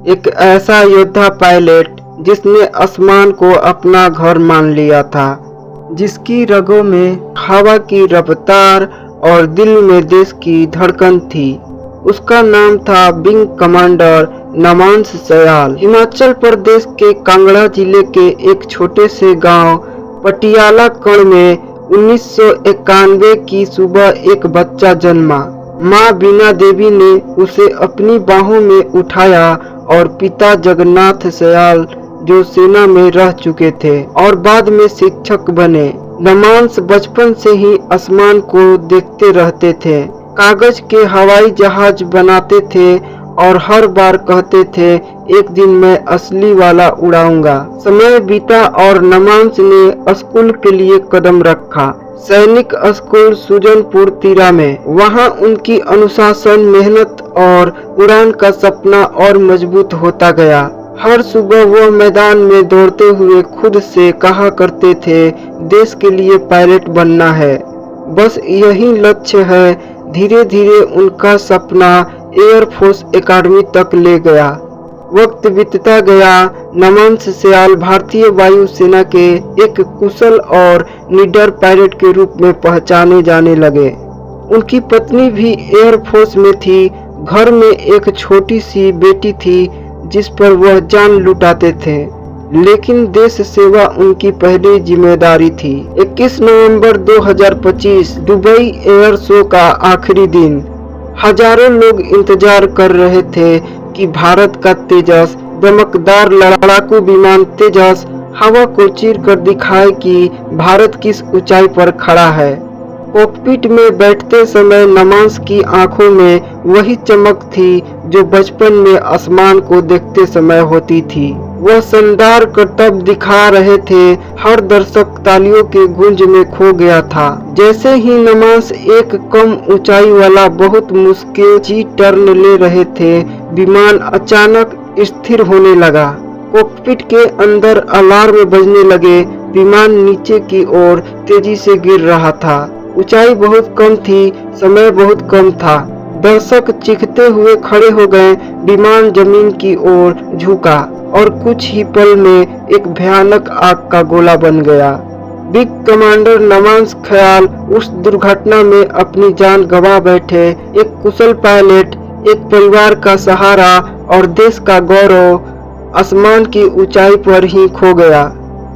एक ऐसा योद्धा पायलट जिसने आसमान को अपना घर मान लिया था, जिसकी रगों में हवा की रफ्तार और दिल में देश की धड़कन थी। उसका नाम था विंग कमांडर नमांस सयाल। हिमाचल प्रदेश के कांगड़ा जिले के एक छोटे से गांव पटियाला कण में 1991 की सुबह एक बच्चा जन्मा। माँ बीना देवी ने उसे अपनी बाहों में उठाया और पिता जगन्नाथ सयाल, जो सेना में रह चुके थे और बाद में शिक्षक बने, नमांस बचपन से ही आसमान को देखते रहते थे। कागज के हवाई जहाज बनाते थे और हर बार कहते थे, एक दिन मैं असली वाला उड़ाऊंगा। समय बीता और नमांस ने स्कूल के लिए कदम रखा। सैनिक स्कूल सुजनपुर तिरा में। वहां उनकी अनुशासन, मेहनत और उड़ान का सपना और मजबूत होता गया। हर सुबह वो मैदान में दौड़ते हुए खुद से कहा करते थे, देश के लिए पायलट बनना है, बस यही लक्ष्य है। धीरे धीरे उनका सपना एयरफोर्स एकेडमी तक ले गया। वक्त बीतता गया। नमांस सयाल भारतीय वायु सेना के एक कुशल और निडर पायलट के रूप में पहचाने जाने लगे। उनकी पत्नी भी एयरफोर्स में थी। घर में एक छोटी सी बेटी थी जिस पर वह जान लुटाते थे, लेकिन देश सेवा उनकी पहली जिम्मेदारी थी। 21 नवंबर 2025 दुबई एयर शो का आखिरी दिन। हजारों लोग इंतजार कर रहे थे कि भारत का तेजस, दमकदार लड़ाकू विमान तेजस हवा को चीर कर दिखाए कि भारत किस ऊंचाई पर खड़ा है। कॉकपिट में बैठते समय नमांस की आंखों में वही चमक थी जो बचपन में आसमान को देखते समय होती थी। वह शानदार करतब दिखा रहे थे। हर दर्शक तालियों के गूंज में खो गया था। जैसे ही नमांस एक कम ऊंचाई वाला बहुत मुश्किल जी टर्न ले रहे थे, विमान अचानक स्थिर होने लगा। कॉकपिट के अंदर अलार्म बजने लगे। विमान नीचे की ओर तेजी से गिर रहा था। ऊंचाई बहुत कम थी, समय बहुत कम था। दर्शक चीखते हुए खड़े हो गए। विमान जमीन की ओर झुका और कुछ ही पल में एक भयानक आग का गोला बन गया। बिग कमांडर नमांस सयाल उस दुर्घटना में अपनी जान गंवा बैठे। एक कुशल पायलट, एक परिवार का सहारा और देश का गौरव आसमान की ऊंचाई पर ही खो गया।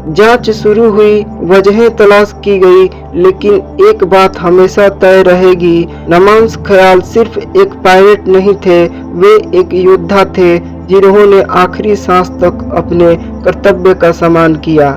जांच शुरू हुई, वजहें तलाश की गई, लेकिन एक बात हमेशा तय रहेगी, नमांस सयाल सिर्फ एक पायलट नहीं थे, वे एक योद्धा थे जिन्होंने आखिरी सांस तक अपने कर्तव्य का सम्मान किया।